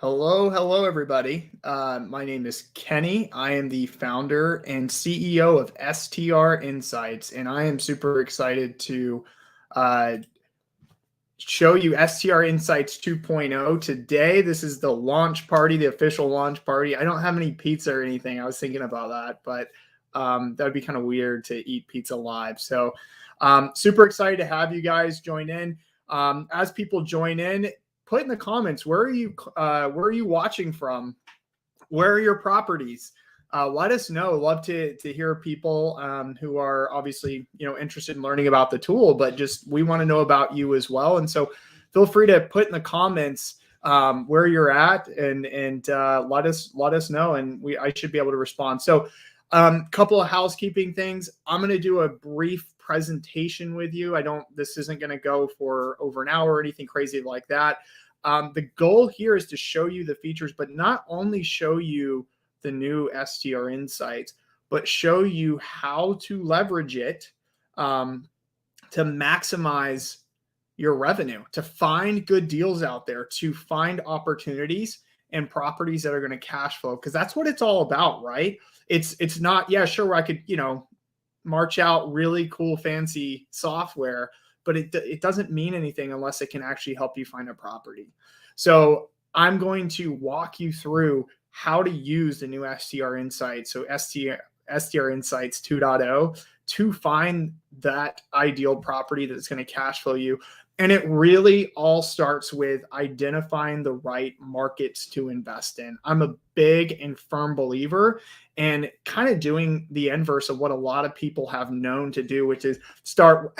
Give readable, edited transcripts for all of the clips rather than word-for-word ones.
Hello, everybody. My name is Kenny. I am the founder and CEO of STR Insights, and I am super excited to uh, show you STR Insights 2.0 today. This is the launch party, the official launch party. I don't have any pizza or anything. I was thinking about that, but that would be kind of weird to eat pizza live. So super excited to have you guys join in. As people join in, put in the comments, where are you watching from? Where are your properties? Let us know. Love to hear people who are obviously interested in learning about the tool, but just we want to know about you as well. And so feel free to put in the comments where you're at and let us know, and I should be able to respond. So couple of housekeeping things. I'm going to do a brief presentation with you. This isn't going to go for over an hour or anything crazy like that. The goal here is to show you the features, but not only show you the new STR Insights, but show you how to leverage it to maximize your revenue, to find good deals out there, to find opportunities and properties that are going to cash flow, because that's what it's all about, right? It's not, yeah, sure, I could, march out really cool, fancy software, but it doesn't mean anything unless it can actually help you find a property. So I'm going to walk you through how to use the new STR Insights, so STR Insights 2.0, to find that ideal property that's going to cash flow you. And it really all starts with identifying the right markets to invest in. I'm a big and firm believer and kind of doing the inverse of what a lot of people have known to do, which is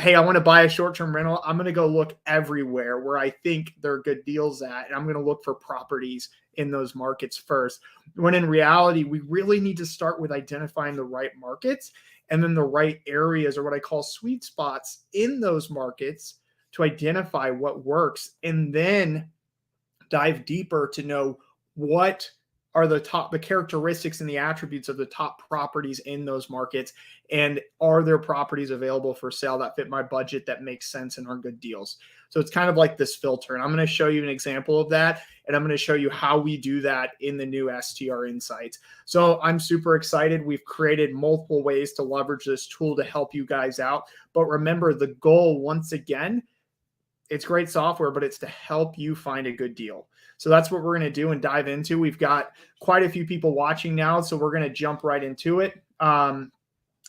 hey, I want to buy a short-term rental. I'm going to go look everywhere where I think there are good deals at, and I'm going to look for properties in those markets first. When in reality, we really need to start with identifying the right markets and then the right areas, or what I call sweet spots in those markets, to identify what works, and then dive deeper to know what are the characteristics and the attributes of the top properties in those markets, and are there properties available for sale that fit my budget, that makes sense, and are good deals. So it's kind of like this filter, and I'm going to show you an example of that, and I'm going to show you how we do that in the new STR Insights. So I'm super excited. We've created multiple ways to leverage this tool to help you guys out, but remember, the goal, once again, it's great software, but it's to help you find a good deal. So that's what we're going to do and dive into. We've got quite a few people watching now, so we're going to jump right into it.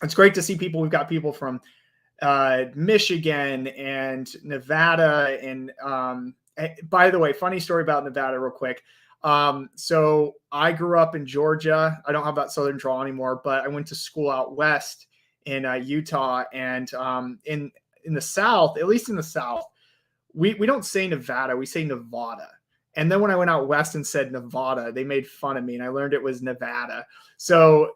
It's great to see people. We've got people from Michigan and Nevada. And by the way, funny story about Nevada real quick. So I grew up in Georgia. I don't have that Southern drawl anymore, but I went to school out west in Utah, and in the South, at least in the South, we don't say Nevada, we say Nevada. And then when I went out west and said Nevada, they made fun of me, and I learned it was Nevada. So,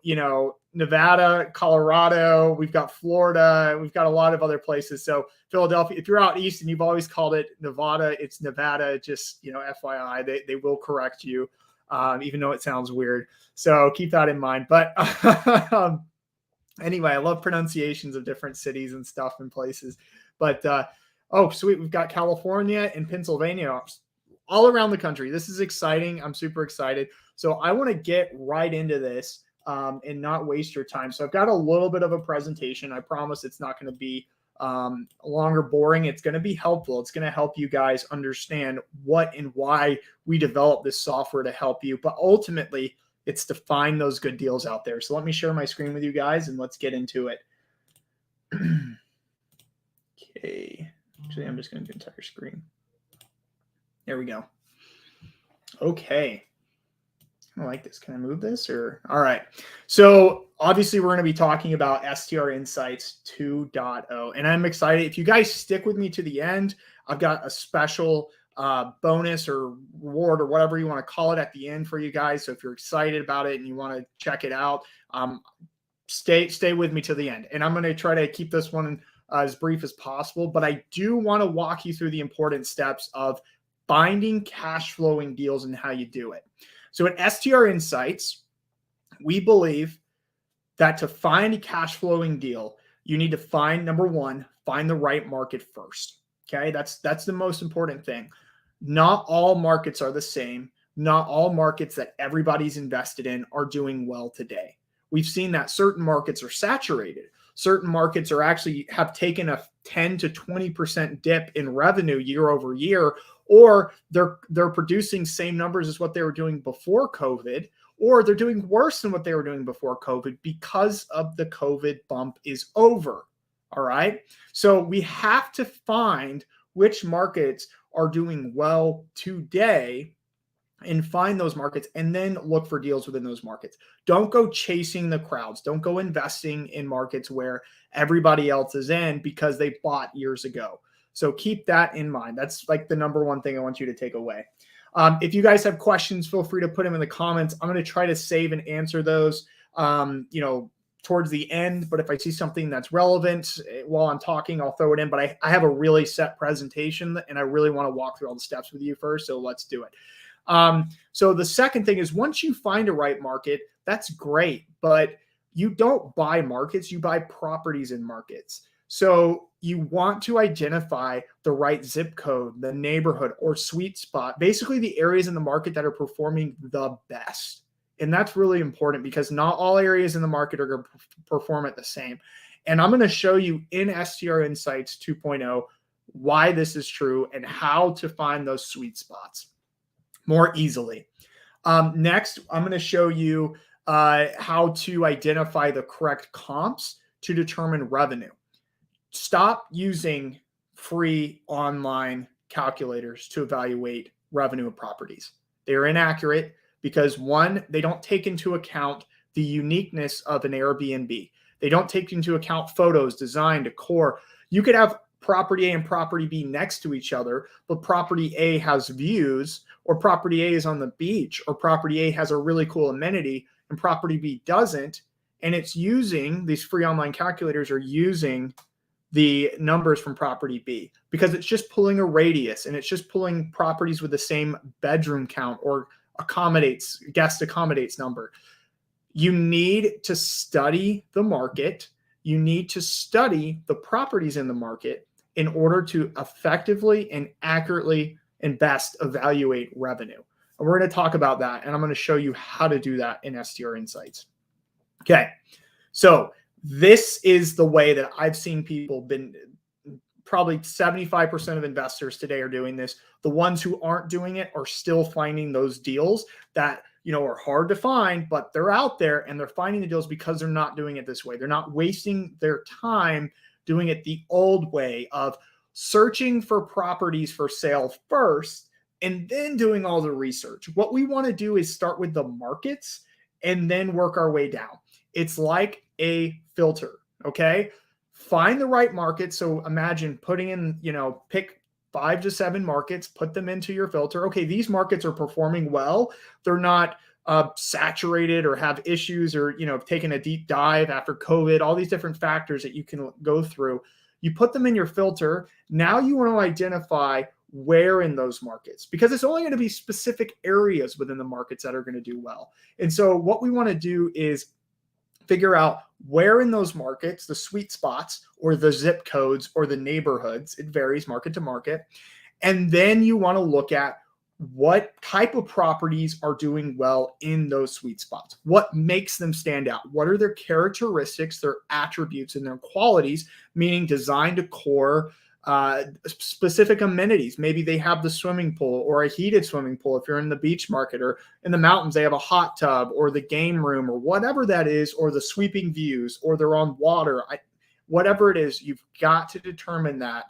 Nevada, Colorado, we've got Florida, we've got a lot of other places. So Philadelphia, if you're out east and you've always called it Nevada, it's Nevada. Just, FYI, they will correct you, even though it sounds weird. So keep that in mind. But anyway, I love pronunciations of different cities and stuff and places. But oh, sweet. We've got California and Pennsylvania all around the country. This is exciting. I'm super excited. So I want to get right into this and not waste your time. So I've got a little bit of a presentation. I promise it's not going to be longer, boring. It's going to be helpful. It's going to help you guys understand what and why we developed this software to help you. But ultimately, it's to find those good deals out there. So let me share my screen with you guys and let's get into it. Okay. Actually, I'm just going to do entire screen. There we go. Okay. I like this. Can I move this or? All right. So obviously we're going to be talking about STR Insights 2.0, and I'm excited. If you guys stick with me to the end, I've got a special bonus or reward or whatever you want to call it at the end for you guys. So if you're excited about it and you want to check it out, stay with me to the end. And I'm going to try to keep this one as brief as possible, but I do want to walk you through the important steps of finding cash flowing deals and how you do it. So at STR Insights, we believe that to find a cash flowing deal, you need to find, number one, find the right market first. Okay, that's the most important thing. Not all markets are the same. not all markets that everybody's invested in are doing well today. We've seen that certain markets are saturated. Certain markets are actually have taken a 10 to 20% dip in revenue year over year, or they're producing same numbers as what they were doing before COVID, or they're doing worse than what they were doing before COVID because of the COVID bump is over. All right. So we have to find which markets are doing well today and find those markets and then look for deals within those markets. Don't go chasing the crowds. Don't go investing in markets where everybody else is in because they bought years ago. So keep that in mind. That's like the number one thing I want you to take away. If you guys have questions, feel free to put them in the comments. I'm going to try to save and answer those, towards the end. But if I see something that's relevant while I'm talking, I'll throw it in. But I have a really set presentation and I really want to walk through all the steps with you first. So let's do it. So the second thing is once you find a right market, that's great, but you don't buy markets, you buy properties in markets. So you want to identify the right zip code, the neighborhood or sweet spot, basically the areas in the market that are performing the best. And that's really important because not all areas in the market are going to perform at the same. And I'm going to show you in STR Insights 2.0 why this is true and how to find those sweet spots more easily. Next, I'm going to show you how to identify the correct comps to determine revenue. Stop using free online calculators to evaluate revenue of properties. They're inaccurate because one, they don't take into account the uniqueness of an Airbnb. They don't take into account photos, design, decor. You could have property A and property B next to each other, but property A has views, or property A is on the beach, or property A has a really cool amenity and property B doesn't. And it's using these free online calculators are using the numbers from property B because it's just pulling a radius and it's just pulling properties with the same bedroom count or guest accommodates number. You need to study the market. You need to study the properties in the market in order to effectively and accurately and best evaluate revenue. And we're going to talk about that. And I'm going to show you how to do that in STR Insights. Okay. So this is the way that I've seen people probably 75% of investors today are doing this. The ones who aren't doing it are still finding those deals that, are hard to find, but they're out there and they're finding the deals because they're not doing it this way. They're not wasting their time doing it the old way of searching for properties for sale first and then doing all the research. What we want to do is start with the markets and then work our way down. It's like a filter, okay? Find the right market. So imagine putting in, pick 5 to 7 markets, put them into your filter. Okay, these markets are performing well. They're not saturated or have issues or, taken a deep dive after COVID, all these different factors that you can go through. You put them in your filter. Now you want to identify where in those markets, because it's only going to be specific areas within the markets that are going to do well. And so what we want to do is figure out where in those markets, the sweet spots or the zip codes or the neighborhoods, it varies market to market. And then you want to look at what type of properties are doing well in those sweet spots. What makes them stand out? What are their characteristics, their attributes, and their qualities, meaning design, decor, specific amenities. Maybe they have the swimming pool or a heated swimming pool. If you're in the beach market or in the mountains, they have a hot tub or the game room or whatever that is, or the sweeping views, or they're on water. Whatever it is, you've got to determine that.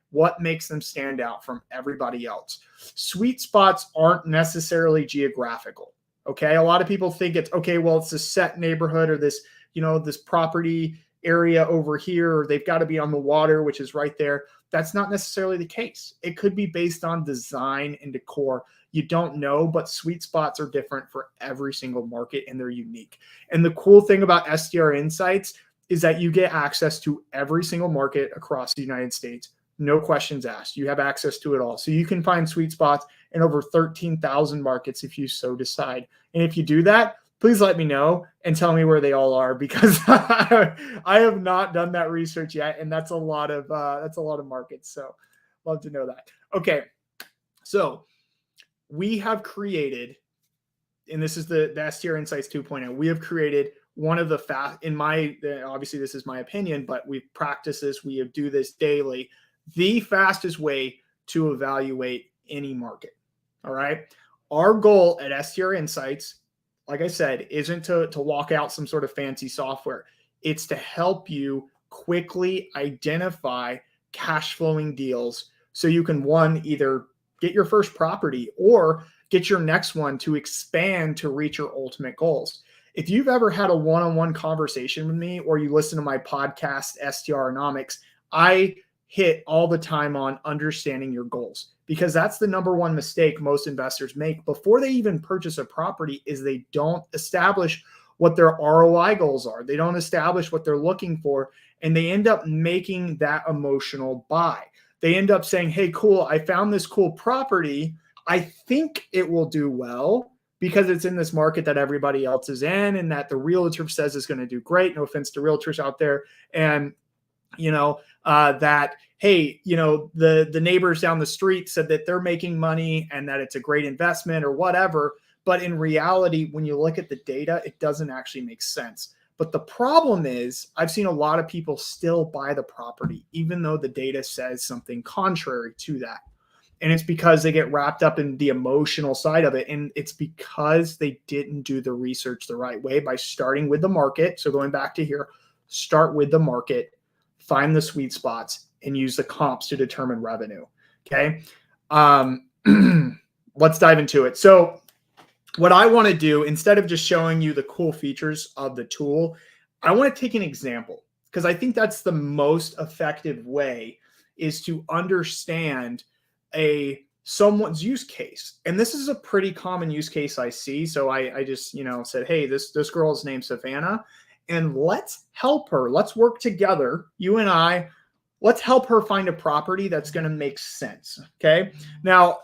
What makes them stand out from everybody else? Sweet spots aren't necessarily geographical. Okay. A lot of people think it's okay. Well, it's a set neighborhood or this, this property area over here, or they've got to be on the water, which is right there. That's not necessarily the case. It could be based on design and decor. You don't know, but sweet spots are different for every single market and they're unique. And the cool thing about STR Insights is that you get access to every single market across the United States. No questions asked. You have access to it all. So you can find sweet spots in over 13,000 markets if you so decide. And if you do that, please let me know and tell me where they all are, because I have not done that research yet. And that's a lot of markets. So love to know that. Okay. So we have created, and this is the STR Insights 2.0, we have created one of the obviously this is my opinion, but we've practiced this, we do this daily, the fastest way to evaluate any market. All right. Our goal at STR Insights, like I said, isn't to walk out some sort of fancy software. It's to help you quickly identify cash flowing deals so you can, one, either get your first property or get your next one to expand to reach your ultimate goals. If you've ever had a one-on-one conversation with me, or you listen to my podcast, STRonomics, I hit all the time on understanding your goals, because that's the number one mistake most investors make before they even purchase a property, is they don't establish what their ROI goals are. They don't establish what they're looking for, and they end up making that emotional buy. They end up saying, hey, cool, I found this cool property. I think it will do well because it's in this market that everybody else is in, and that the realtor says is going to do great. No offense to realtors out there. And, that, hey, the neighbors down the street said that they're making money and that it's a great investment or whatever. But in reality, when you look at the data, it doesn't actually make sense. But the problem is, I've seen a lot of people still buy the property, even though the data says something contrary to that. And it's because they get wrapped up in the emotional side of it. And it's because they didn't do the research the right way by starting with the market. So going back to here, start with the market, find the sweet spots, and use the comps to determine revenue. Okay. Let's dive into it. So what I want to do, instead of just showing you the cool features of the tool, I want to take an example, because I think that's the most effective way, is to understand someone's use case. And this is a pretty common use case I see. So I just, said, hey, this girl's named Savannah, and let's help her. Let's work together. You and I, let's help her find a property that's going to make sense. Okay. Now,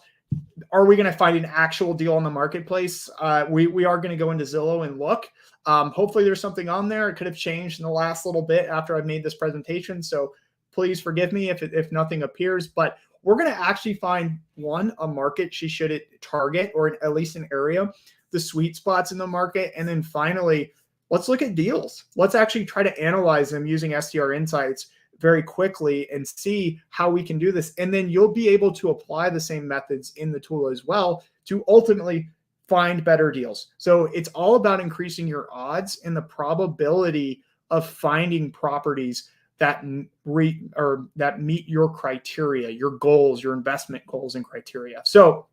are we going to find an actual deal on the marketplace? We are going to go into Zillow and look. Hopefully there's something on there. It could have changed in the last little bit after I've made this presentation. So please forgive me if nothing appears, but we're going to actually find, one, a market she should target, or at least an area, the sweet spots in the market. And then finally, let's look at deals. Let's actually try to analyze them using STR Insights very quickly and see how we can do this. And then you'll be able to apply the same methods in the tool as well to ultimately find better deals. So it's all about increasing your odds and the probability of finding properties that meet your criteria, your goals, your investment goals and criteria. So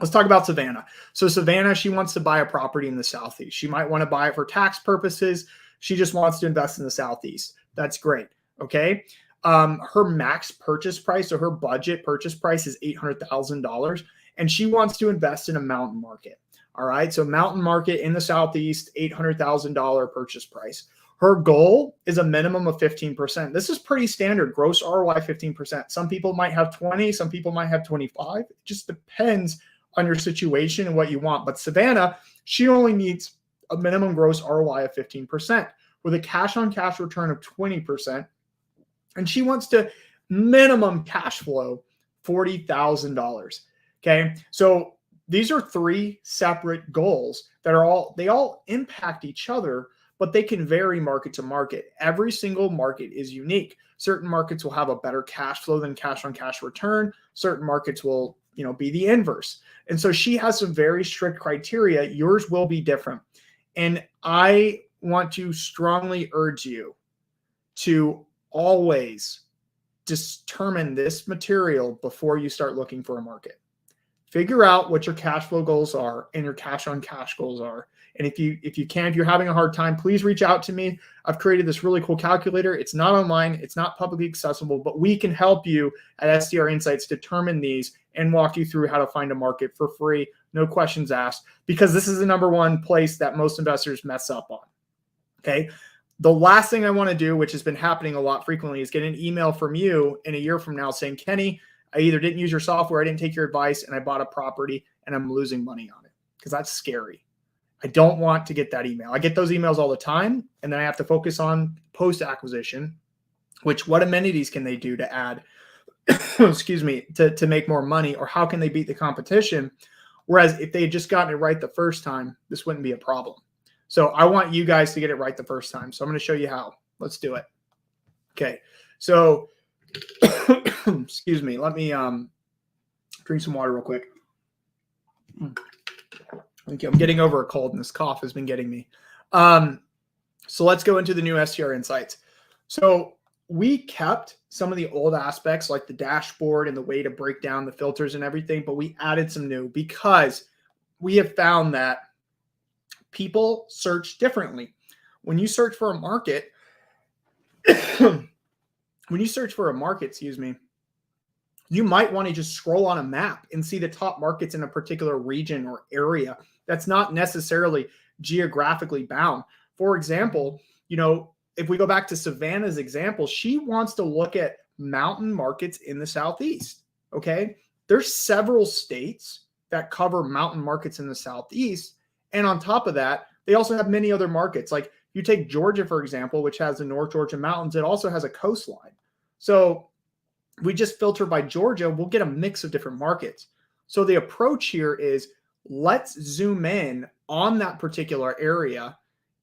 let's talk about Savannah. So Savannah, she wants to buy a property in the Southeast. She might want to buy it for tax purposes. She just wants to invest in the Southeast. That's great. Okay. Her max purchase price, or her budget purchase price, is $800,000, and she wants to invest in a mountain market. All right. So mountain market in the Southeast, $800,000 purchase price. Her goal is a minimum of 15%. This is pretty standard. Gross ROI 15%. Some people might have 20, some people might have 25. It just depends on your situation and what you want. But Savannah, she only needs a minimum gross ROI of 15% with a cash on cash return of 20%. And she wants to minimum cash flow $40,000. Okay. So these are three separate goals that they all impact each other, but they can vary market to market. Every single market is unique. Certain markets will have a better cash flow than cash on cash return. Certain markets will, be the inverse. And so she has some very strict criteria. Yours will be different. And I want to strongly urge you to always determine this material before you start looking for a market. Figure out what your cash flow goals are and your cash on cash goals are. And if you're having a hard time, please reach out to me. I've created this really cool calculator. It's not online. It's not publicly accessible, but we can help you at STR Insights determine these and walk you through how to find a market for free. No questions asked, because this is the number one place that most investors mess up on. Okay. The last thing I want to do, which has been happening a lot frequently, is get an email from you in a year from now saying, Kenny, I either didn't use your software, I didn't take your advice, and I bought a property and I'm losing money on it, because that's scary. I don't want to get that email. I get those emails all the time, and then I have to focus on post-acquisition, which what amenities can they do to add, excuse me, to make more money, or how can they beat the competition? Whereas if they had just gotten it right the first time, this wouldn't be a problem. So I want you guys to get it right the first time. So I'm going to show you how. Let's do it. Okay. So excuse me. Let me drink some water real quick. Thank you. I'm getting over a cold and this cough has been getting me. So let's go into the new STR Insights. So we kept some of the old aspects like the dashboard and the way to break down the filters and everything, but we added some new because we have found that people search differently. When you search for a market, excuse me, you might want to just scroll on a map and see the top markets in a particular region or area that's not necessarily geographically bound. For example, if we go back to Savannah's example, she wants to look at mountain markets in the Southeast. Okay. There's several states that cover mountain markets in the Southeast. And on top of that, they also have many other markets. Like you take Georgia, for example, which has the North Georgia mountains. It also has a coastline. So we just filter by Georgia. We'll get a mix of different markets. So the approach here is let's zoom in on that particular area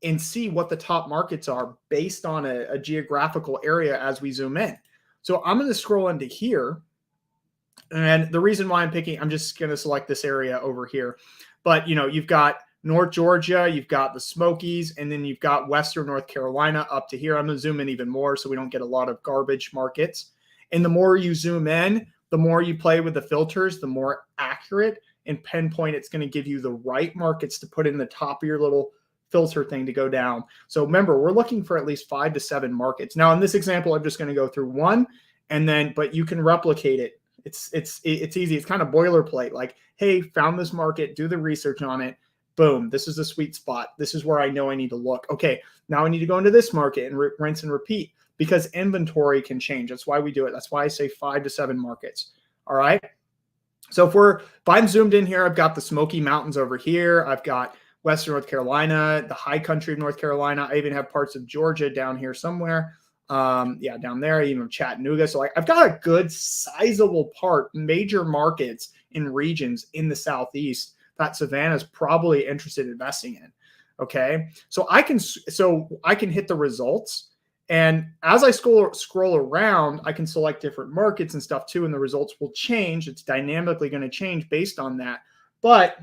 and see what the top markets are based on a geographical area as we zoom in. So I'm going to scroll into here. And the reason why I'm just going to select this area over here. But, you've got North Georgia, you've got the Smokies, and then you've got Western North Carolina up to here. I'm going to zoom in even more so we don't get a lot of garbage markets. And the more you zoom in, the more you play with the filters, the more accurate and pinpoint it's going to give you the right markets to put in the top of your little filter thing to go down. So remember, we're looking for at least 5 to 7 markets. Now in this example, I'm just going to go through one but you can replicate it. It's easy. It's kind of boilerplate. Like, hey, found this market, do the research on it. Boom. This is the sweet spot. This is where I know I need to look. Okay. Now I need to go into this market and rinse and repeat because inventory can change. That's why we do it. That's why I say 5 to 7 markets. All right. So if I'm zoomed in here, I've got the Smoky Mountains over here. I've got Western North Carolina, the high country of North Carolina. I even have parts of Georgia down here somewhere. Down there, even Chattanooga. So I've got a good sizable major markets and regions in the Southeast that Savannah's probably interested in investing in. Okay. So I can hit the results. And as I scroll around, I can select different markets and stuff too. And the results will change. It's dynamically going to change based on that. But,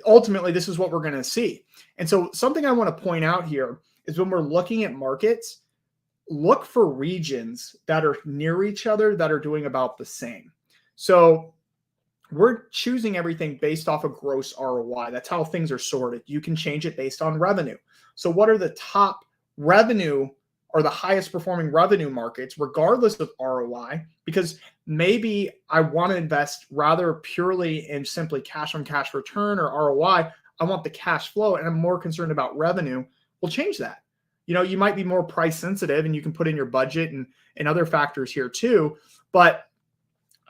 ultimately, this is what we're going to see. And so something I want to point out here is when we're looking at markets, look for regions that are near each other that are doing about the same. So we're choosing everything based off of gross ROI. That's how things are sorted. You can change it based on revenue. So what are the top revenue or the highest performing revenue markets, regardless of ROI? Because maybe I want to invest rather purely in simply cash on cash return or ROI. I want the cash flow and I'm more concerned about revenue. We'll change that. You might be more price sensitive and you can put in your budget and other factors here too. But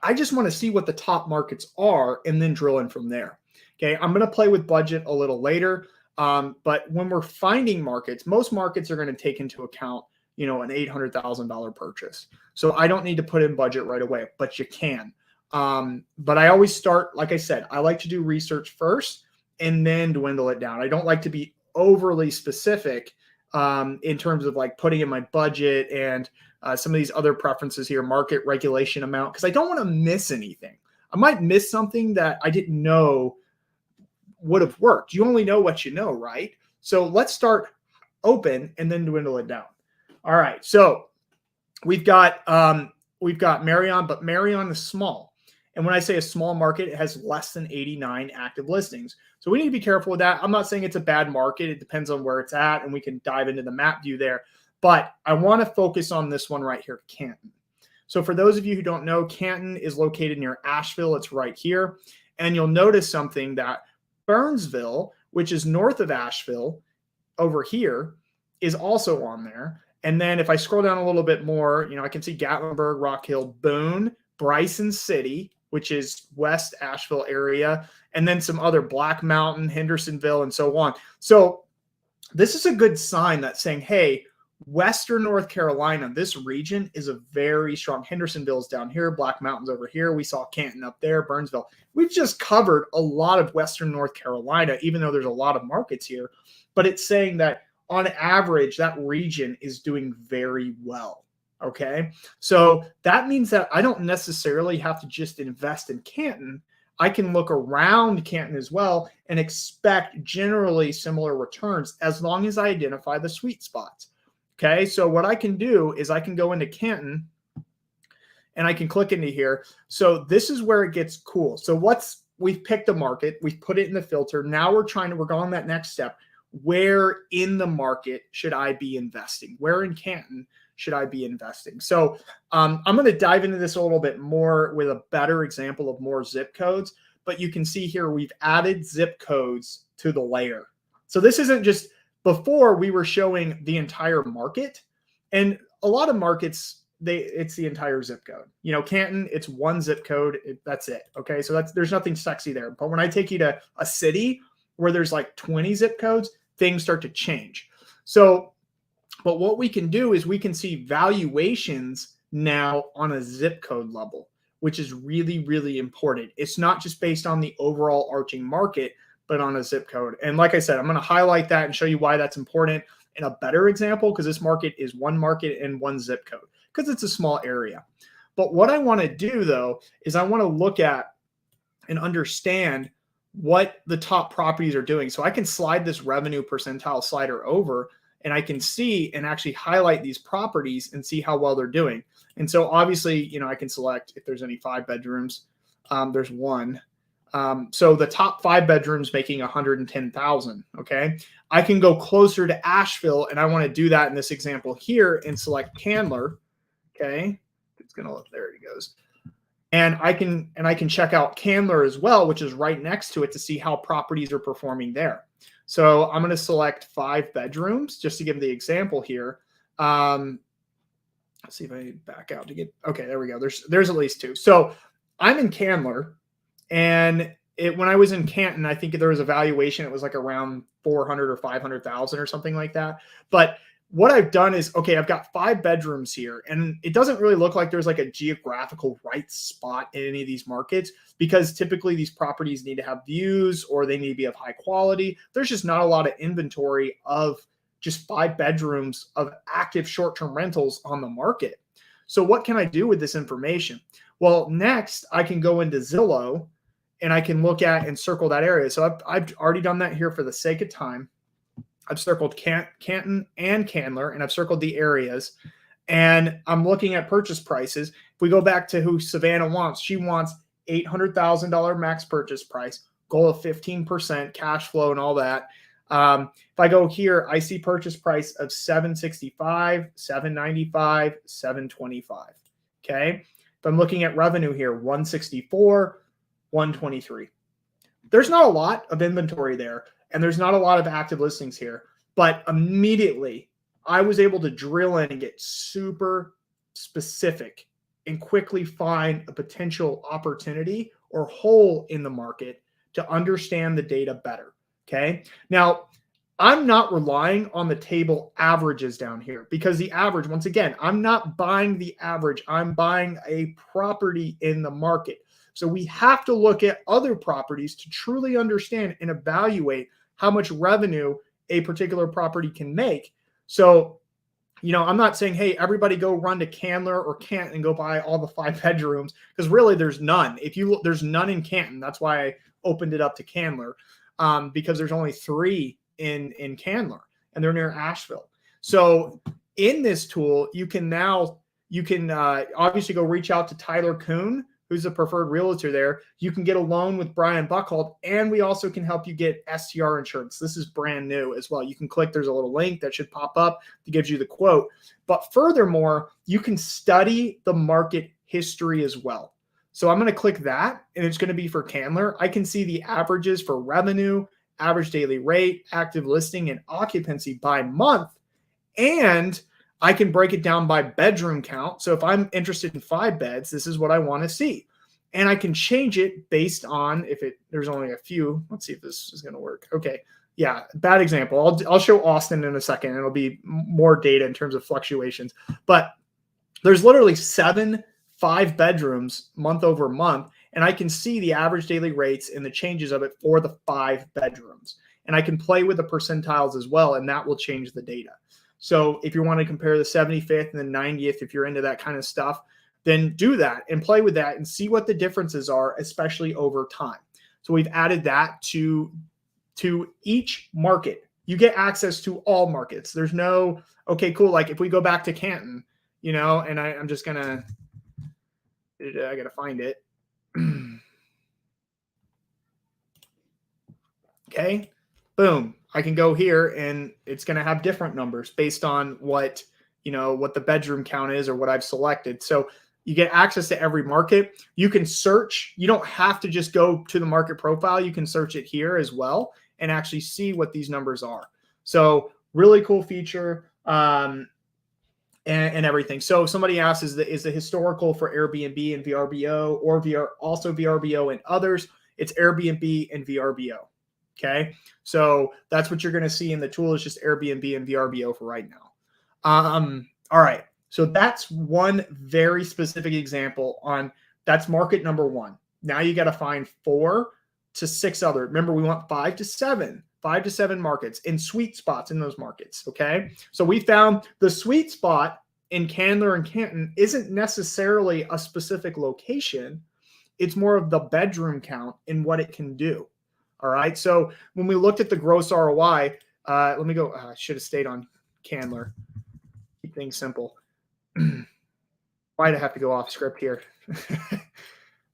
I just want to see what the top markets are and then drill in from there. Okay. I'm going to play with budget a little later. But when we're finding markets, most markets are going to take into account, an $800,000 purchase. So I don't need to put in budget right away, but you can. But I always start, like I said, I like to do research first and then dwindle it down. I don't like to be overly specific in terms of like putting in my budget and some of these other preferences here, market regulation amount, because I don't want to miss anything. I might miss something that I didn't know would have worked. You only know what you know, right? So let's start open and then dwindle it down. All right. So we've got Marion, but Marion is small. And when I say a small market, it has less than 89 active listings. So we need to be careful with that. I'm not saying it's a bad market. It depends on where it's at, and we can dive into the map view there. But I want to focus on this one right here, Canton. So for those of you who don't know, Canton is located near Asheville. It's right here. And you'll notice something that Burnsville, which is north of Asheville over here, is also on there. And then if I scroll down a little bit more, I can see Gatlinburg, Rock Hill, Boone, Bryson City, which is West Asheville area, and then some other Black Mountain, Hendersonville, and so on. So this is a good sign that's saying, hey, Western North Carolina, this region is a very strong. Hendersonville's down here, Black Mountain's over here. We saw Canton up there, Burnsville. We've just covered a lot of Western North Carolina, even though there's a lot of markets here. But it's saying that on average, that region is doing very well. Okay. So that means that I don't necessarily have to just invest in Canton. I can look around Canton as well and expect generally similar returns as long as I identify the sweet spots. Okay, so what I can do is I can go into Canton and I can click into here. So this is where it gets cool. So we've picked a market, we've put it in the filter. Now we're going on that next step. Where in the market should I be investing? Where in Canton should I be investing? So I'm going to dive into this a little bit more with a better example of more zip codes. But you can see here we've added zip codes to the layer. So this isn't just. Before we were showing the entire market, and a lot of markets, it's the entire zip code. You know, Canton, it's one zip code. That's it. Okay. So there's nothing sexy there. But when I take you to a city where there's like 20 zip codes, things start to change. So, but what we can do is we can see valuations now on a zip code level, which is really, really important. It's not just based on the overall arching market, but on a zip code. And like I said, I'm going to highlight that and show you why that's important in a better example, because this market is one market and one zip code because it's a small area. But what I want to do though, is I want to look at and understand what the top properties are doing. So I can slide this revenue percentile slider over and I can see and actually highlight these properties and see how well they're doing. And so obviously, you know, I can select if there's any 5 bedrooms. There's one. So the top 5 bedrooms making 110,000. Okay. I can go closer to Asheville and I want to do that in this example here and select Candler. Okay. It's going to look, there it goes. And I can check out Candler as well, which is right next to it to see how properties are performing there. So I'm going to select 5 bedrooms just to give the example here. Let's see if I back out to get, okay, there we go. There's at least 2. So I'm in Candler. And when I was in Canton, I think there was a valuation. It was like around 400 or 500,000 or something like that. But what I've done is, okay, I've got 5 bedrooms here, and it doesn't really look like there's like a geographical right spot in any of these markets because typically these properties need to have views or they need to be of high quality. There's just not a lot of inventory of just 5 bedrooms of active short-term rentals on the market. So what can I do with this information? Well, next I can go into Zillow and I can look at and circle that area. So I've already done that here for the sake of time. I've circled Canton and Candler, and I've circled the areas. And I'm looking at purchase prices. If we go back to who Savannah wants, she wants $800,000 max purchase price, goal of 15%, cash flow and all that. If I go here, I see purchase price of $765, $795, $725. Okay. If I'm looking at revenue here, $164, $123. There's not a lot of inventory there, and there's not a lot of active listings here, but immediately I was able to drill in and get super specific and quickly find a potential opportunity or hole in the market to understand the data better. Okay. Now, I'm not relying on the table averages down here because the average, once again, I'm not buying the average. I'm buying a property in the market. So we have to look at other properties to truly understand and evaluate how much revenue a particular property can make. So, you know, I'm not saying, hey, everybody go run to Candler or Canton and go buy all the 5 bedrooms because really there's none. If you look, there's none in Canton. That's why I opened it up to Candler because there's only 3 in Candler and they're near Asheville. So in this tool, you can obviously go reach out to Tyler Kuhn, who's the preferred realtor there. You can get a loan with Brian Buckhold, and we also can help you get STR insurance. This is brand new as well. You can click, there's a little link that should pop up that gives you the quote. But furthermore, you can study the market history as well. So I'm going to click that, and it's going to be for Candler. I can see the averages for revenue, average daily rate, active listing, and occupancy by month. And I can break it down by bedroom count. So if I'm interested in 5 beds, this is what I want to see. And I can change it based on there's only a few. Let's see if this is going to work. Okay. Yeah, bad example. I'll show Austin in a second. It'll be more data in terms of fluctuations. But there's literally 5 bedrooms month over month, and I can see the average daily rates and the changes of it for the 5 bedrooms. And I can play with the percentiles as well, and that will change the data. So if you want to compare the 75th and the 90th, if you're into that kind of stuff, then do that and play with that and see what the differences are, especially over time. So we've added that to each market. You get access to all markets. There's no, okay, cool. Like if we go back to Canton, and I'm just going to, I got to find it. Okay. Boom. I can go here and it's going to have different numbers based on what the bedroom count is or what I've selected. So you get access to every market. You can search. You don't have to just go to the market profile. You can search it here as well and actually see what these numbers are. So really cool feature and everything. So somebody asks, is the historical for Airbnb and VRBO or also VRBO and others? It's Airbnb and VRBO. Okay. So that's what you're going to see in the tool is just Airbnb and VRBO for right now. All right. So that's one very specific example that's market number 1. Now you got to find 4 to 6 other. Remember, we want 5 to 7 markets in sweet spots in those markets. Okay. So we found the sweet spot in Candler and Canton isn't necessarily a specific location. It's more of the bedroom count and what it can do. All right. So when we looked at the gross ROI, let me go. I should have stayed on Candler. Keep things simple. Why'd I have to go off script here?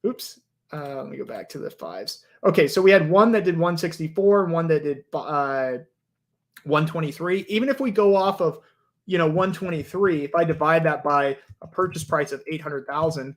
Oops. Let me go back to the 5s. Okay, so we had one that did 164 and one that did 123. Even if we go off of 123, if I divide that by a purchase price of 800,000,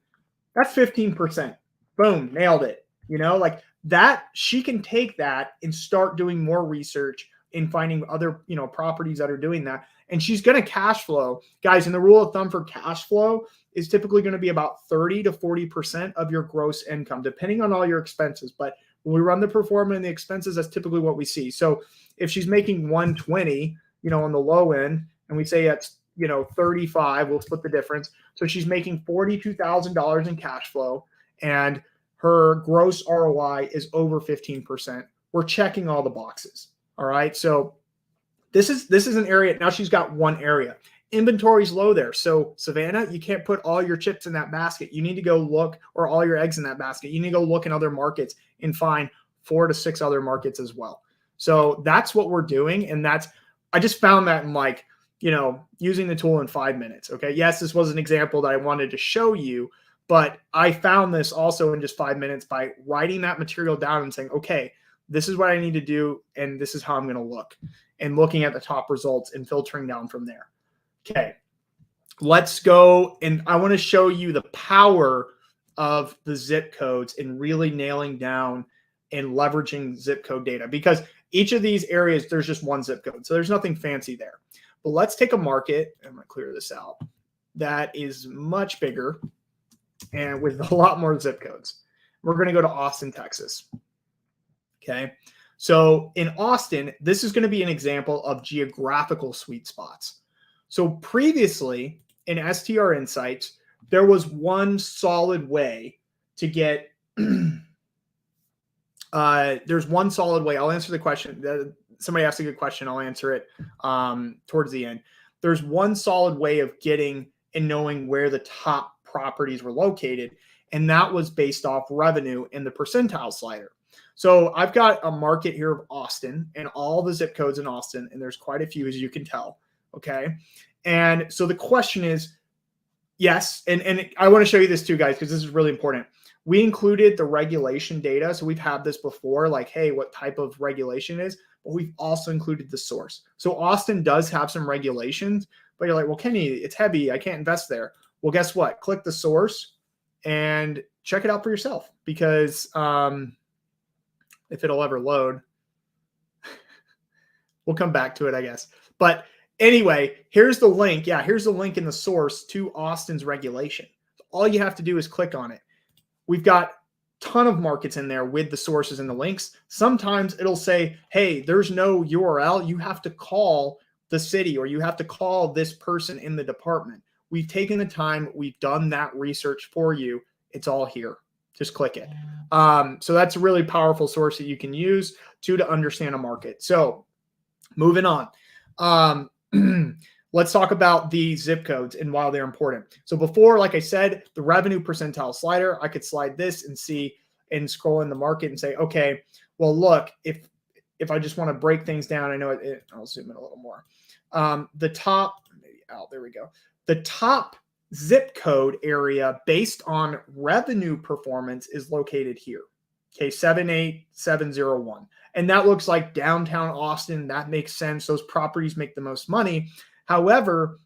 that's 15%. Boom, nailed it. Like that, she can take that and start doing more research in finding other properties that are doing that. And she's going to cash flow. Guys, and the rule of thumb for cash flow is typically going to be about 30 to 40% of your gross income, depending on all your expenses. But when we run the pro forma and the expenses, that's typically what we see. So if she's making 120, on the low end, and we say it's, 35, we'll split the difference. So she's making $42,000 in cash flow and her gross ROI is over 15%. We're checking all the boxes. All right. So this is an area. Now she's got one area. Inventory's low there. So Savannah, you can't put all your chips in that basket. You need to go look, or all your eggs in that basket. You need to go look in other markets and find 4 to 6 other markets as well. So that's what we're doing. And I just found that in using the tool in 5 minutes. Okay. Yes, this was an example that I wanted to show you, but I found this also in just 5 minutes by writing that material down and saying, okay, this is what I need to do. And this is how I'm going to look, and looking at the top results and filtering down from there. Okay, let's go. And I want to show you the power of the zip codes and really nailing down and leveraging zip code data, because each of these areas, there's just one zip code. So there's nothing fancy there. But let's take a market, I'm going to clear this out, that is much bigger and with a lot more zip codes. We're going to go to Austin, Texas. Okay. So in Austin, this is going to be an example of geographical sweet spots. So previously in STR Insights, there was one solid way to get, there's one solid way. I'll answer the question. Somebody asked a good question. I'll answer it towards the end. There's one solid way of getting and knowing where the top properties were located. And that was based off revenue in the percentile slider. So I've got a market here of Austin and all the zip codes in Austin, and there's quite a few, as you can tell. Okay. And so the question is, yes, and I want to show you this too, guys, because this is really important. We included the regulation data. So we've had this before, like, hey, what type of regulation is, but we've also included the source. So Austin does have some regulations, but you're like, well, Kenny, it's heavy. I can't invest there. Well, guess what? Click the source and check it out for yourself, because if it'll ever load, we'll come back to it, I guess. But anyway, here's the link. Yeah, here's the link in the source to Austin's regulation. All you have to do is click on it. We've got ton of markets in there with the sources and the links. Sometimes it'll say, hey, there's no URL. You have to call the city or you have to call this person in the department. We've taken the time. We've done that research for you. It's all here. Just click it. So that's a really powerful source that you can use to understand a market. So moving on. Let's talk about the zip codes and why they're important. So before, like I said, the revenue percentile slider, I could slide this and see and scroll in the market and say, okay, well, look, if I just want to break things down, I know I'll zoom in a little more. The top, there we go. The top zip code area based on revenue performance is located here. Okay, 78701. And that looks like downtown Austin. That makes sense. Those properties make the most money. However,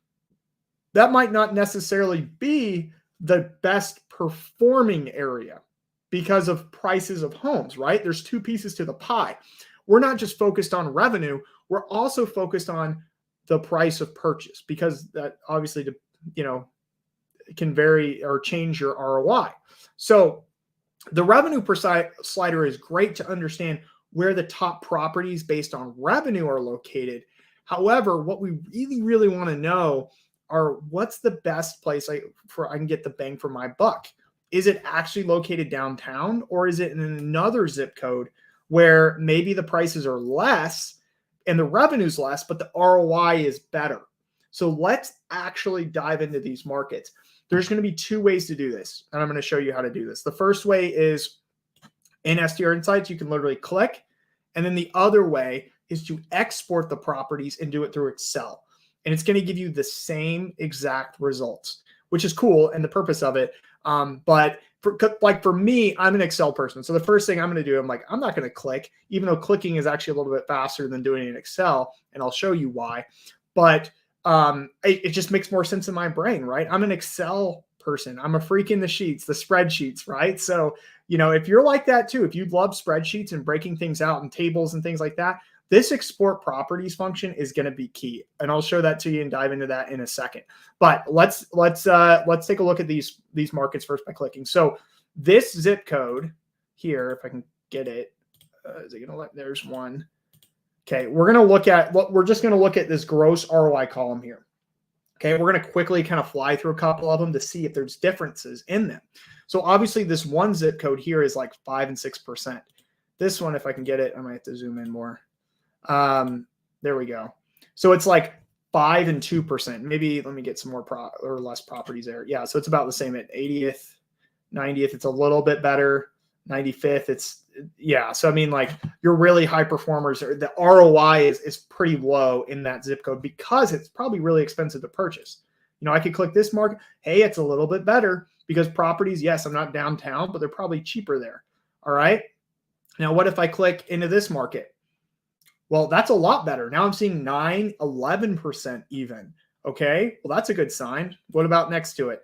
that might not necessarily be the best performing area because of prices of homes, right? There's two pieces to the pie. We're not just focused on revenue. We're also focused on the price of purchase because that obviously, can vary or change your ROI. So the revenue per slider is great to understand where the top properties based on revenue are located. However, what we really, really want to know are what's the best place I can get the bang for my buck. Is it actually located downtown or is it in another zip code where maybe the prices are less and the revenue's less, but the ROI is better? So let's actually dive into these markets. There's going to be two ways to do this, and I'm going to show you how to do this. The first way is in STR Insights, you can literally click, and then the other way is to export the properties and do it through Excel. And it's going to give you the same exact results, which is cool and the purpose of it. But for me, I'm an Excel person. So the first thing I'm going to do, I'm not going to click, even though clicking is actually a little bit faster than doing it in Excel. And I'll show you why. But it just makes more sense in my brain, right? I'm an Excel person. I'm a freak in the sheets, the spreadsheets, right? So, if you're like that too, if you love spreadsheets and breaking things out and tables and things like that, this export properties function is going to be key. And I'll show that to you and dive into that in a second. But let's take a look at these markets first by clicking. So this zip code here, if I can get it, is it going to let, there's one. Okay, we're just going to look at this gross ROI column here. Okay, we're going to quickly kind of fly through a couple of them to see if there's differences in them. So obviously this one zip code here is like 5 and 6%. This one, if I can get it, I might have to zoom in more. There we go. So it's like 5 and 2%. Maybe let me get some more or less properties there. Yeah, so it's about the same at 80th, 90th. It's a little bit better. 95th. So I mean, like your really high performers, the ROI is pretty low in that zip code because it's probably really expensive to purchase. I could click this market. Hey, it's a little bit better because properties, yes, I'm not downtown, but they're probably cheaper there. All right. Now, what if I click into this market? Well, that's a lot better. Now I'm seeing 9, 11% even. Okay. Well, that's a good sign. What about next to it?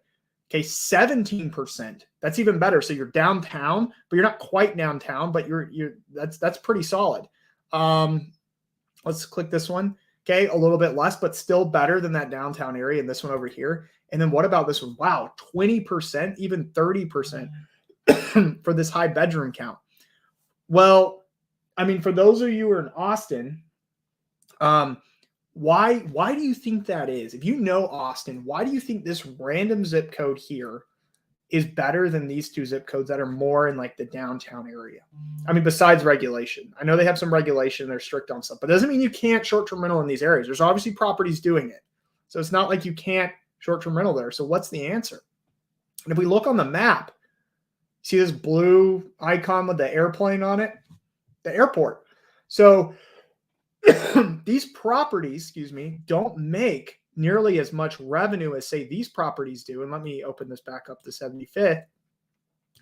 Okay, 17%. That's even better. So you're downtown, but you're not quite downtown, but that's pretty solid. Let's click this one. Okay, a little bit less, but still better than that downtown area and this one over here. And then what about this one? Wow, 20%, even 30% for this high bedroom count. Well, I mean, for those of you who are in Austin, why do you think that is? If you know Austin, why do you think this random zip code here is better than these two zip codes that are more in like the downtown area? I mean, besides regulation. I know they have some regulation, they're strict on stuff, but it doesn't mean you can't short-term rental in these areas. There's obviously properties doing it. So it's not like you can't short-term rental there. So what's the answer? And if we look on the map, see this blue icon with the airplane on it? The airport. So these properties, don't make nearly as much revenue as, say, these properties do. And let me open this back up to 75th.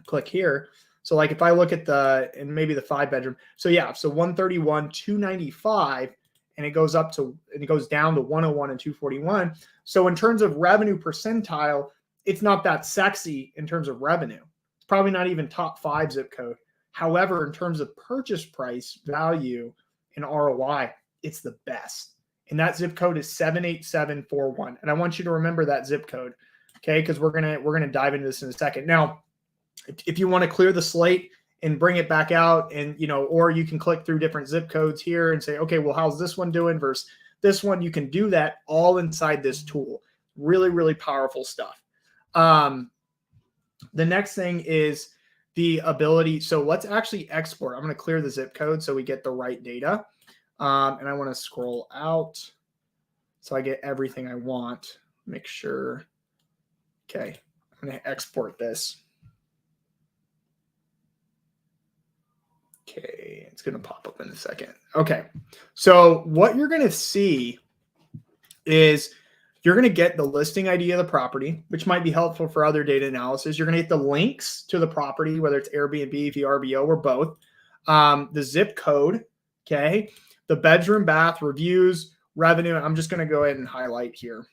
Click here. So, like, if I look at and maybe the 5-bedroom. So, yeah, so 131, 295, and it goes down to 101 and 241. So, in terms of revenue percentile, it's not that sexy in terms of revenue. It's probably not even top 5 zip code. However, in terms of purchase price value and ROI, it's the best. And that zip code is 78741. And I want you to remember that zip code, okay? Because we're gonna dive into this in a second. Now, If you want to clear the slate and bring it back out, and or you can click through different zip codes here and say, okay, well, how's this one doing versus this one? You can do that all inside this tool. Really, really powerful stuff. The next thing is the ability. So let's actually export. I'm going to clear the zip code so we get the right data. And I want to scroll out so I get everything I want. Make sure. Okay, I'm going to export this. Okay, it's going to pop up in a second. Okay, so what you're going to see is you're going to get the listing ID of the property, which might be helpful for other data analysis. You're going to get the links to the property, whether it's Airbnb, VRBO, or both. The zip code, okay, the bedroom, bath, reviews, revenue. I'm just going to go ahead and highlight here.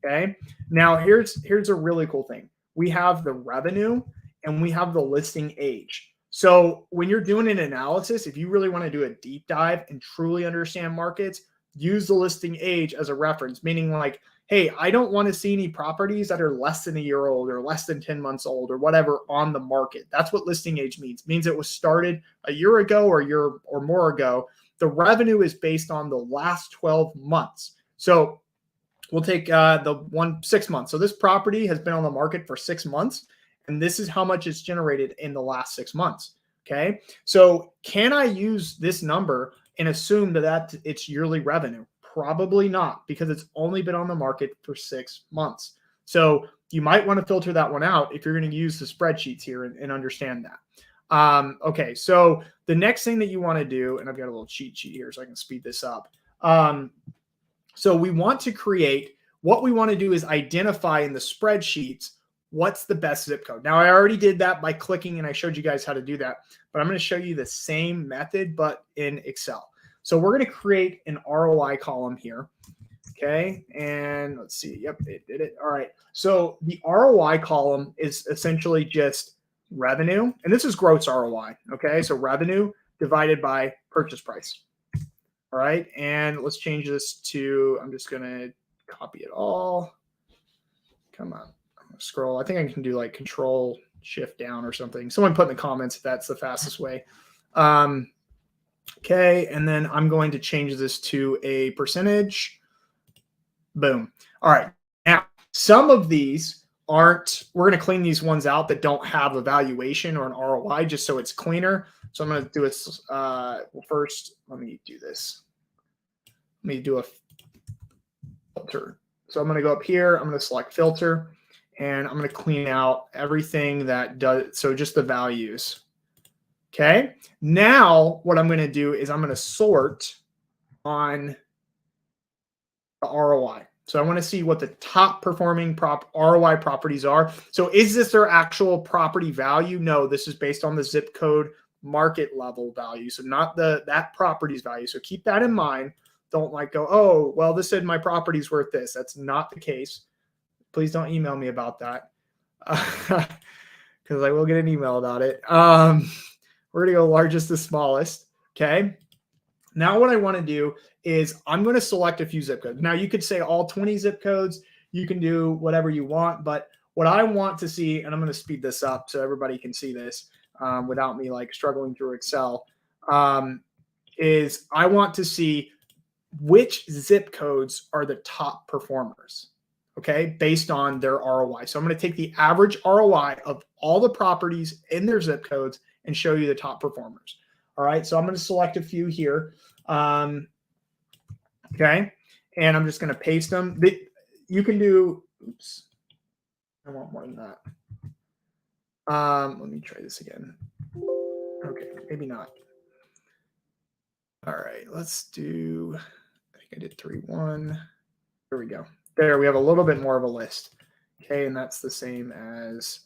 Okay, now here's a really cool thing. We have the revenue and we have the listing age. So when you're doing an analysis, if you really want to do a deep dive and truly understand markets, use the listing age as a reference, meaning like, hey, I don't want to see any properties that are less than a year old or less than 10 months old or whatever on the market. That's what listing age means. It means it was started a year ago or a year or more ago. The revenue is based on the last 12 months. So we'll take the 6 months. So this property has been on the market for 6 months, and this is how much it's generated in the last 6 months. Okay. So can I use this number and assume that it's yearly revenue? Probably not, because it's only been on the market for 6 months. So you might want to filter that one out if you're going to use the spreadsheets here and understand that. Okay. So the next thing that you want to do, and I've got a little cheat sheet here so I can speed this up. So we want to create, what we want to do is identify in the spreadsheets what's the best zip code. Now, I already did that by clicking, and I showed you guys how to do that, but I'm going to show you the same method, but in Excel. So we're going to create an ROI column here. Okay. And let's see. Yep, it did it. All right. So the ROI column is essentially just revenue, and this is gross ROI. Okay. So revenue divided by purchase price. All right. And let's change this to, I'm just going to copy it all. Come on. I'm going to scroll. I think I can do like Control Shift down or something. Someone put in the comments if that's the fastest way. Okay. And then I'm going to change this to a percentage. Boom. All right. Now, some of these aren't, we're going to clean these ones out that don't have a valuation or an ROI just so it's cleaner. So I'm going to do it. Well, first, let me do this. Let me do a filter. So I'm going to go up here. I'm going to select filter, and I'm going to clean out everything that does. So just the values. Okay. Now what I'm going to do is I'm going to sort on the ROI. So I want to see what the top performing ROI properties are. So is this their actual property value? No, this is based on the zip code market level value. So not that property's value. So keep that in mind. Don't like go, oh, well, this said my property's worth this. That's not the case. Please don't email me about that, because I will get an email about it. We're going to go largest to smallest. Okay. Now what I want to do is I'm going to select a few zip codes. Now you could say all 20 zip codes. You can do whatever you want, but what I want to see, and I'm going to speed this up so everybody can see this without me like struggling through Excel, is I want to see which zip codes are the top performers, okay, based on their ROI. So I'm going to take the average ROI of all the properties in their zip codes and show you the top performers. All right, so I'm going to select a few here. Okay, and I'm just going to paste them. You can do, oops, I want more than that. Let me try this again. Okay, maybe not. All right, let's do, I think I did 3-1. There we go. There, we have a little bit more of a list. Okay, and that's the same as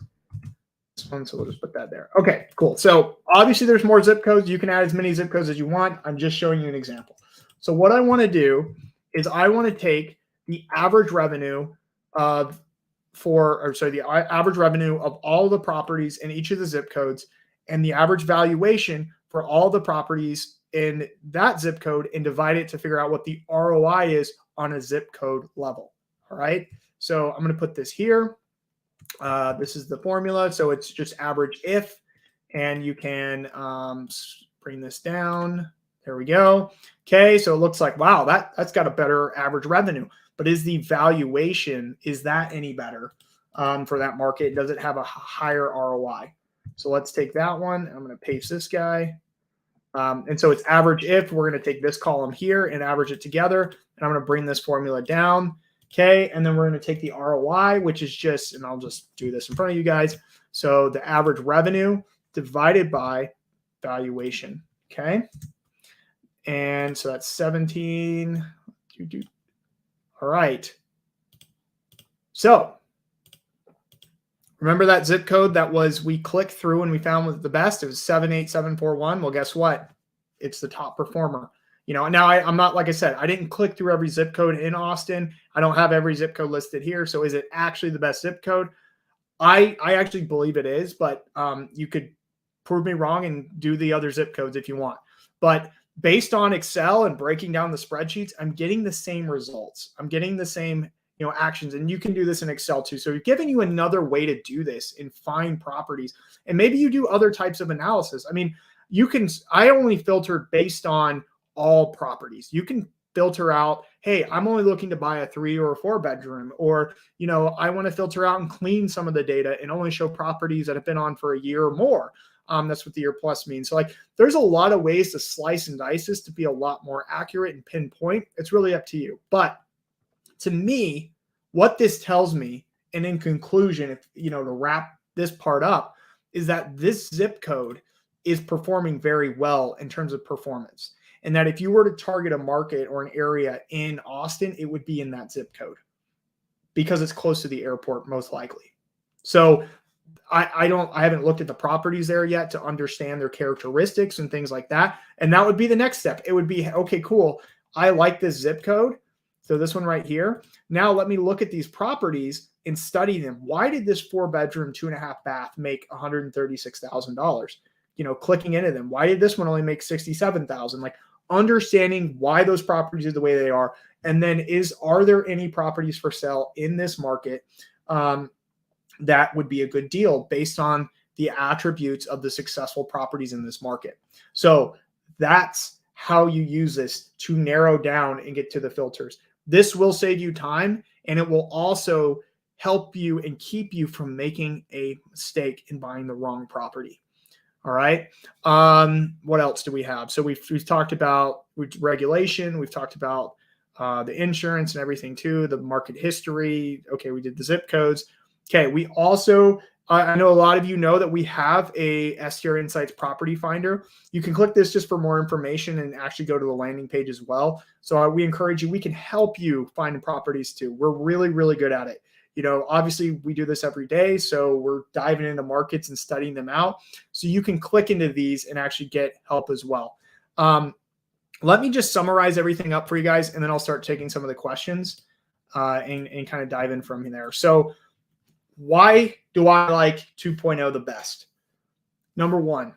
this one, so we'll just put that there. Okay, cool. So obviously there's more zip codes. You can add as many zip codes as you want. I'm just showing you an example. So what I want to do is I want to take the average revenue of the average revenue of all the properties in each of the zip codes and the average valuation for all the properties in that zip code and divide it to figure out what the ROI is on a zip code level. All right. So I'm going to put this here. This is the formula. So it's just average if, and you can bring this down. There we go. Okay, so it looks like, wow, that's got a better average revenue. But is the valuation, is that any better for that market? Does it have a higher ROI? So let's take that one. I'm going to paste this guy. And so it's average if. We're going to take this column here and average it together. And I'm going to bring this formula down. Okay, and then we're going to take the ROI, which is just, and I'll just do this in front of you guys. So the average revenue divided by valuation. Okay, and so that's 17. All right. So remember that zip code that we clicked through and we found was the best? It was 78741. Well, guess what? It's the top performer. Now I'm not, like I said, I didn't click through every zip code in Austin. I don't have every zip code listed here. So is it actually the best zip code? I actually believe it is, but you could prove me wrong and do the other zip codes if you want. But based on Excel and breaking down the spreadsheets, I'm getting the same results. I'm getting the same actions, and you can do this in Excel too. So we're giving you another way to do this and find properties, and maybe you do other types of analysis. I mean, I only filtered based on all properties. You can filter out, hey, I'm only looking to buy a 3 or a 4 bedroom, or, I want to filter out and clean some of the data and only show properties that have been on for a year or more. That's what the year plus means. So there's a lot of ways to slice and dice this to be a lot more accurate and pinpoint. It's really up to you. But to me, what this tells me, and in conclusion, if to wrap this part up, is that this zip code is performing very well in terms of performance. And that if you were to target a market or an area in Austin, it would be in that zip code because it's close to the airport, most likely. So I haven't looked at the properties there yet to understand their characteristics and things like that. And that would be the next step. It would be, okay, cool. I like this zip code. So this one right here. Now let me look at these properties and study them. Why did this 4-bedroom, 2.5 bath make $136,000? Clicking into them. Why did this one only make $67,000? Understanding why those properties are the way they are. And then are there any properties for sale in this market that would be a good deal based on the attributes of the successful properties in this market? So that's how you use this to narrow down and get to the filters. This will save you time, and it will also help you and keep you from making a mistake in buying the wrong property. All right. What else do we have? So we've talked about regulation. We've talked about the insurance and everything too, the market history. Okay. We did the zip codes. Okay. We also, I know a lot of you know that we have a STR Insights property finder. You can click this just for more information and actually go to the landing page as well. So we encourage you, we can help you find properties too. We're really, really good at it. Obviously we do this every day. So we're diving into markets and studying them out. So you can click into these and actually get help as well. Let me just summarize everything up for you guys, and then I'll start taking some of the questions and kind of dive in from there. So why do I like 2.0 the best? Number one,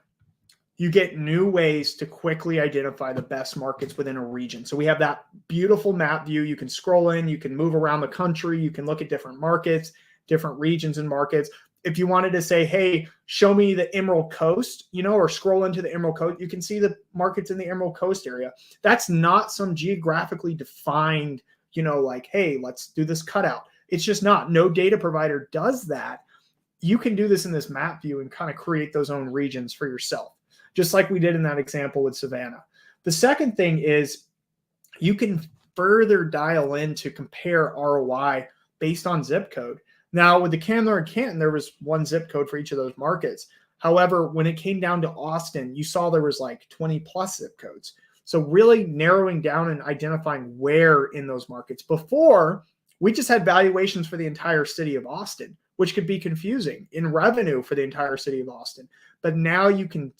you get new ways to quickly identify the best markets within a region. So we have that beautiful map view. You can scroll in, you can move around the country, you can look at different markets, different regions and markets. If you wanted to say, hey, show me the Emerald Coast, or scroll into the Emerald Coast, you can see the markets in the Emerald Coast area. That's not some geographically defined, hey, let's do this cutout. It's just not. No data provider does that. You can do this in this map view and kind of create those own regions for yourself, just like we did in that example with Savannah. The second thing is you can further dial in to compare ROI based on zip code. Now, with the Candler and Canton, there was one zip code for each of those markets. However, when it came down to Austin, you saw there was 20 plus zip codes. So really narrowing down and identifying where in those markets. Before, we just had valuations for the entire city of Austin, which could be confusing in revenue for the entire city of Austin. But now you can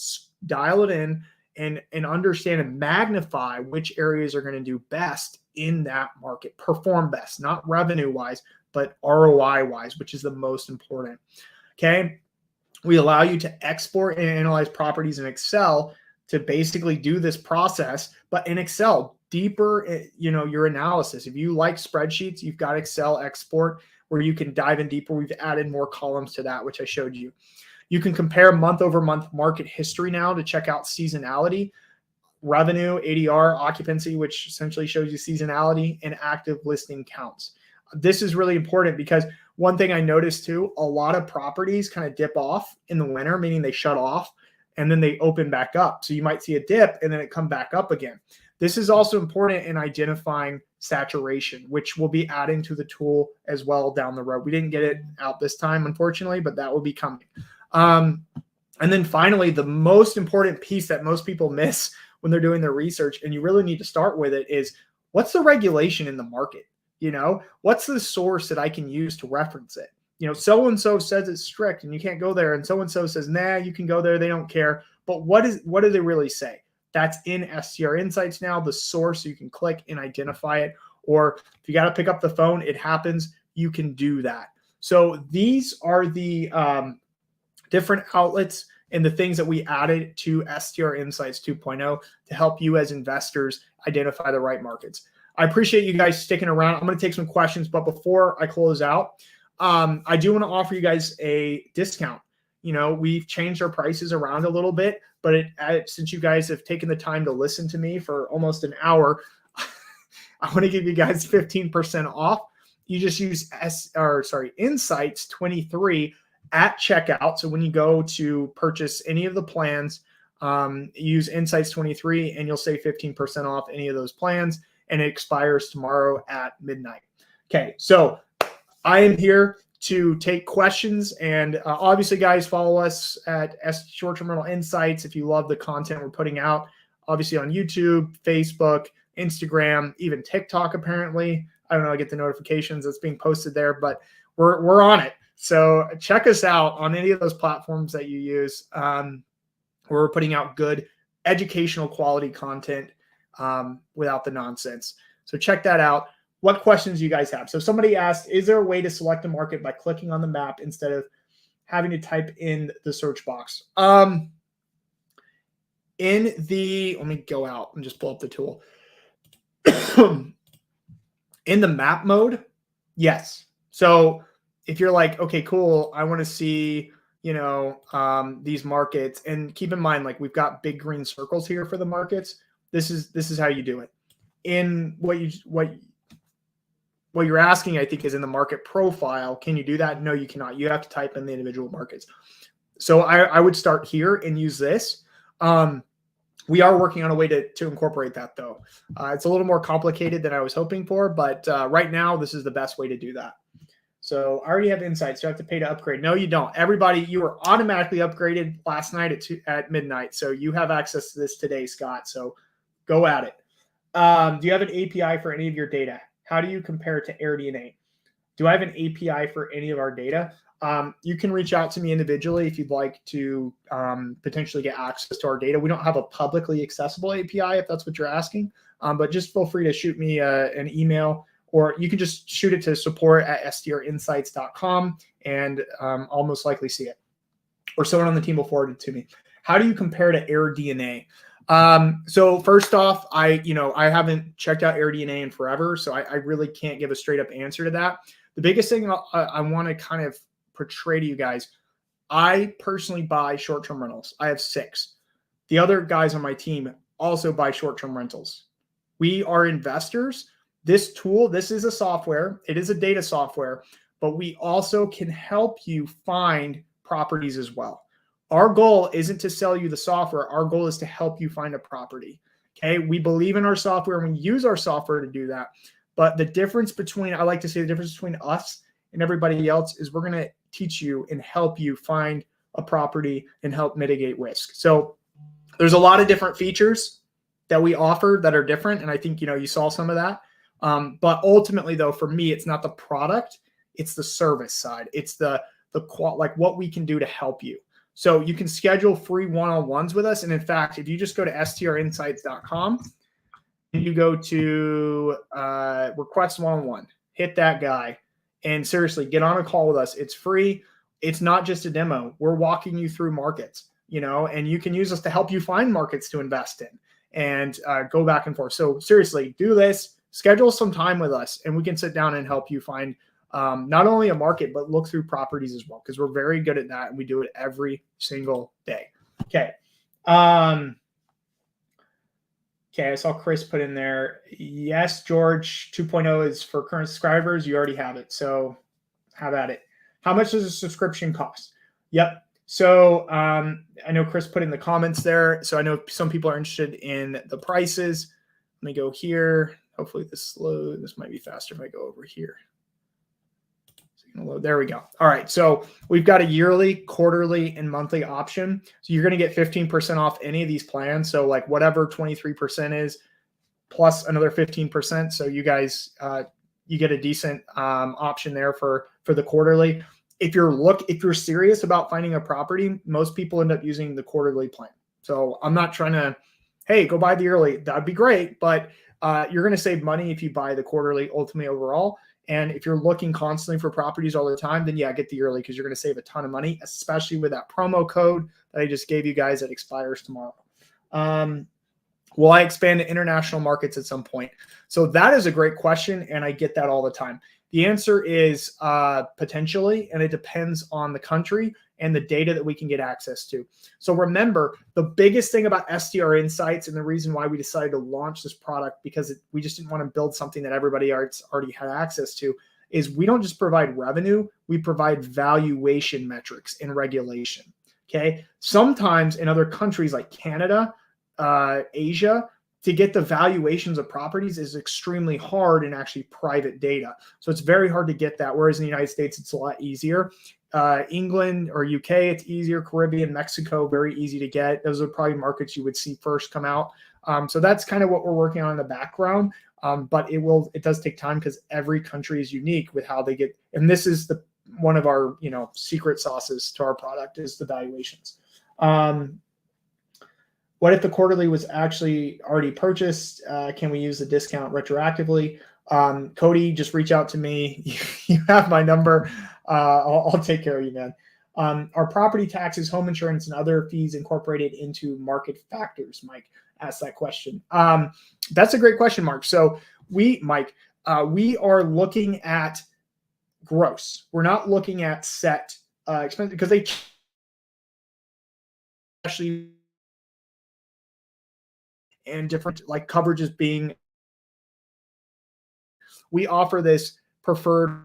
dial it in and understand and magnify which areas are going to do best in that market, perform best, not revenue wise, but ROI wise, which is the most important. Okay. We allow you to export and analyze properties in Excel to basically do this process, but in Excel, deeper, your analysis. If you like spreadsheets, you've got Excel export. where you can dive in deeper. We've added more columns to that, which I showed you. You can compare month over month market history now to check out seasonality, revenue, ADR, occupancy, which essentially shows you seasonality, and active listing counts. This is really important because one thing I noticed too, a lot of properties kind of dip off in the winter, meaning they shut off and then they open back up. So you might see a dip and then it come back up again. This is also important in identifying saturation, which we'll be adding to the tool as well down the road. We didn't get it out this time, unfortunately, but that will be coming. And then finally, the most important piece that most people miss when they're doing their research, and you really need to start with it, is what's the regulation in the market? You know, what's the source that I can use to reference it? You know, so-and-so says it's strict and you can't go there. And so-and-so says, nah, you can go there. They don't care. But what do they really say? That's in STR Insights now, the source. You can click and identify it. Or if you got to pick up the phone, it happens. You can do that. So these are the different outlets and the things that we added to STR Insights 2.0 to help you as investors identify the right markets. I appreciate you guys sticking around. I'm going to take some questions, but before I close out, I do want to offer you guys a discount. You know, we've changed our prices around a little bit, but since you guys have taken the time to listen to me for almost an hour, I want to give you guys 15% off. You just use Insights 23 at checkout. So when you go to purchase any of the plans, use Insights 23 and you'll save 15% off any of those plans, and it expires tomorrow at midnight. Okay, so I am here to take questions, and obviously, guys, follow us at Short-Term Rental Insights if you love the content we're putting out. Obviously on YouTube, Facebook, Instagram, even TikTok. Apparently, I don't know. I get the notifications that's being posted there, but we're on it. So check us out on any of those platforms that you use. We're putting out good educational quality content without the nonsense. So check that out. What questions do you guys have? So somebody asked, is there a way to select a market by clicking on the map instead of having to type in the search box? Let me go out and just pull up the tool. In the map mode, yes. So if you're like, okay, cool, I want to see, you know, these markets, and keep in mind, like, we've got big green circles here for the markets. This is how you do it. In what you're asking, I think, is in the market profile. Can you do that? No, you cannot. You have to type in the individual markets. So I would start here and use this. We are working on a way to incorporate that, though. It's a little more complicated than I was hoping for, but right now, this is the best way to do that. So I already have Insights. You have to pay to upgrade. No, you don't. Everybody, you were automatically upgraded last night at midnight. So you have access to this today, Scott. So go at it. Do you have an API for any of your data? How do you compare it to AirDNA? Do I have an API for any of our data? You can reach out to me individually if you'd like to potentially get access to our data. We don't have a publicly accessible API if that's what you're asking, but just feel free to shoot me an email, or you can just shoot it to support@strinsights.com, and I'll most likely see it, or someone on the team will forward it to me. How do you compare to AirDNA? So first off, I haven't checked out AirDNA in forever, so I really can't give a straight up answer to that. The biggest thing I want to kind of portray to you guys, I personally buy short-term rentals. I have 6. The other guys on my team also buy short-term rentals. We are investors. This tool, this is a software. It is a data software, but we also can help you find properties as well. Our goal isn't to sell you the software. Our goal is to help you find a property. Okay. We believe in our software and we use our software to do that. But the difference between, I like to say the difference between us and everybody else is we're going to teach you and help you find a property and help mitigate risk. So there's a lot of different features that we offer that are different. And I think, you saw some of that. But ultimately though, for me, it's not the product, it's the service side. It's like what we can do to help you. So you can schedule free one-on-ones with us. And in fact, if you just go to strinsights.com and you go to request one-on-one, hit that guy, and seriously, get on a call with us. It's free. It's not just a demo. We're walking you through markets, and you can use us to help you find markets to invest in and go back and forth. So seriously, do this, schedule some time with us, and we can sit down and help you find not only a market, but look through properties as well, because we're very good at that and we do it every single day. Okay. Okay, I saw Chris put in there. Yes, George, 2.0 is for current subscribers. You already have it, so have at it. How much does a subscription cost? Yep. So I know Chris put in the comments there. So I know some people are interested in the prices. Let me go here. Hopefully this might be faster if I go over here. There we go. All right. So we've got a yearly, quarterly, and monthly option. So you're going to get 15% off any of these plans. So like whatever 23% is plus another 15%. So you guys, you get a decent option there for the quarterly. If you're serious about finding a property, most people end up using the quarterly plan. So I'm not trying to, hey, go buy the yearly. That'd be great. But you're going to save money if you buy the quarterly ultimately overall. And if you're looking constantly for properties all the time, then yeah, get the yearly because you're going to save a ton of money, especially with that promo code that I just gave you guys that expires tomorrow. Will I expand to international markets at some point? So that is a great question, and I get that all the time. The answer is potentially, and it depends on the country and the data that we can get access to. So remember, the biggest thing about STR Insights and the reason why we decided to launch this product, because we just didn't want to build something that everybody already had access to, is we don't just provide revenue, we provide valuation metrics and regulation. Okay. Sometimes in other countries like Canada, Asia, to get the valuations of properties is extremely hard in actually private data. So it's very hard to get that. Whereas in the United States, it's a lot easier. England or UK, it's easier. Caribbean, Mexico, very easy to get. Those are probably markets you would see first come out. So that's kind of what we're working on in the background. But it does take time because every country is unique with how they get. And this is one of our secret sauces to our product is the valuations. What if the quarterly was actually already purchased? Can we use the discount retroactively? Cody, just reach out to me. You have my number. I'll take care of you, man. Are property taxes, home insurance, and other fees incorporated into market factors? Mike asked that question. That's a great question, Mark. So we are looking at gross. We're not looking at set expense because they actually and different like coverages being, we offer this preferred,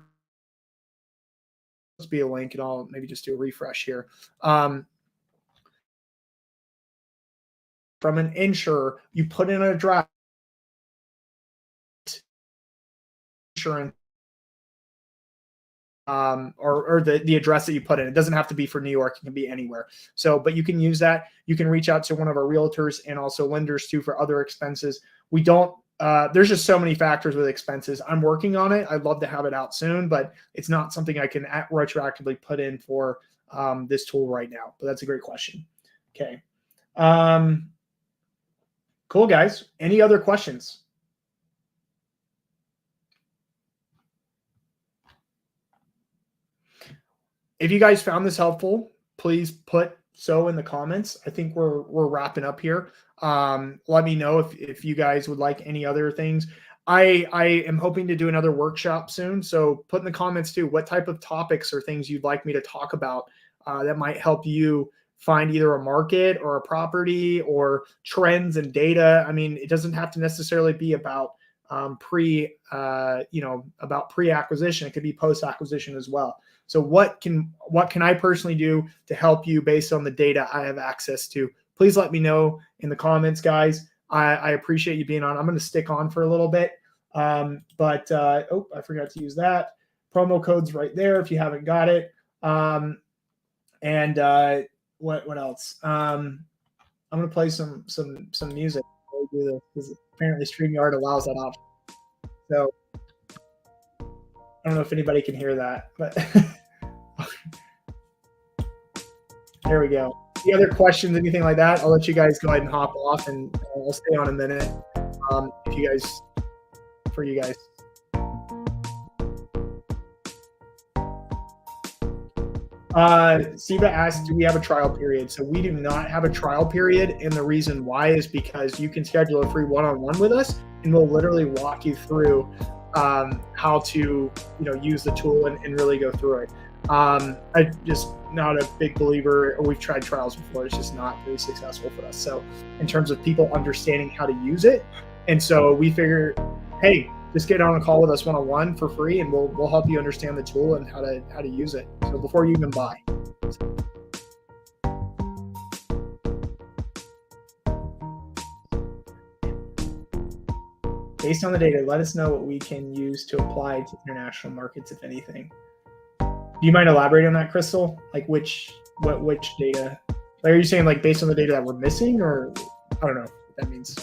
let's be a link and I'll maybe just do a refresh here. From an insurer, you put in a draft insurance or the address that you put in. It doesn't have to be for New York. It can be anywhere. So, but you can use that. You can reach out to one of our realtors and also lenders too for other expenses. We don't, there's just so many factors with expenses. I'm working on it. I'd love to have it out soon, but it's not something I can retroactively put in for this tool right now. But that's a great question. Okay. Cool, guys. Any other questions? If you guys found this helpful, please put so in the comments. I think we're wrapping up here. Let me know if you guys would like any other things. I am hoping to do another workshop soon. So put in the comments too, what type of topics or things you'd like me to talk about that might help you find either a market or a property or trends and data. I mean, it doesn't have to necessarily be about pre-acquisition. It could be post-acquisition as well. So what can I personally do to help you based on the data I have access to? Please let me know in the comments, guys. I appreciate you being on. I'm going to stick on for a little bit. I forgot to use that. Promo code's right there if you haven't got it. What else? I'm going to play some music. Do this because apparently StreamYard allows that option. So I don't know if anybody can hear that, but there we go. Any other questions, anything like that? I'll let you guys go ahead and hop off, and I'll stay on a minute. For you guys. Siva asked, do we have a trial period? So we do not have a trial period. And the reason why is because you can schedule a free one-on-one with us and we'll literally walk you through how to use the tool and really go through it. I just not a big believer. We've tried trials before; it's just not very successful for us. So, in terms of people understanding how to use it, and so we figure, hey, just get on a call with us one-on-one for free, and we'll help you understand the tool and how to use it. So before you even buy. Based on the data, let us know what we can use to apply to international markets, if anything. Do you mind elaborating on that, Crystal? Like which data? Like, are you saying like based on the data that we're missing, or I don't know what that means?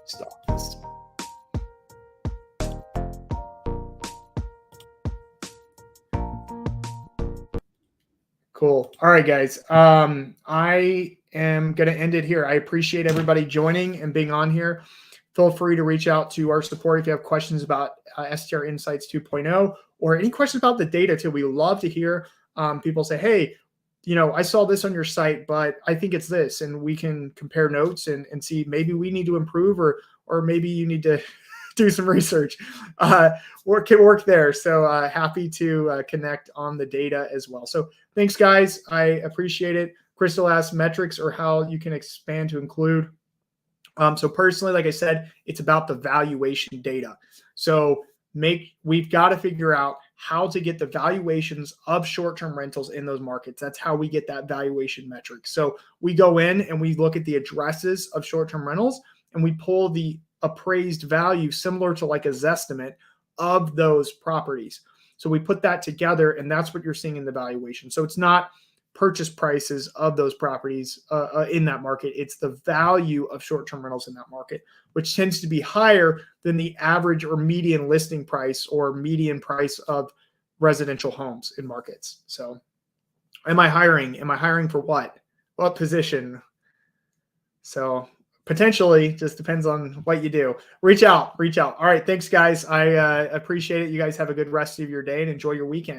Stop this. Cool. All right, guys. I am going to end it here. I appreciate everybody joining and being on here. Feel free to reach out to our support if you have questions about STR Insights 2.0 or any questions about the data too. We love to hear people say, hey, I saw this on your site, but I think it's this, and we can compare notes and see maybe we need to improve or maybe you need to do some research. Work there. So happy to connect on the data as well. So thanks, guys. I appreciate it. Crystal asked metrics or how you can expand to include. So personally, like I said, it's about the valuation data. So we've got to figure out how to get the valuations of short-term rentals in those markets. That's how we get that valuation metric. So we go in and we look at the addresses of short-term rentals and we pull the appraised value similar to like a Zestimate of those properties. So we put that together and that's what you're seeing in the valuation. So it's not purchase prices of those properties in that market. It's the value of short-term rentals in that market, which tends to be higher than the average or median listing price or median price of residential homes in markets. So am I hiring? Am I hiring for what? What position? So potentially just depends on what you do. Reach out. All right. Thanks, guys. I appreciate it. You guys have a good rest of your day and enjoy your weekend.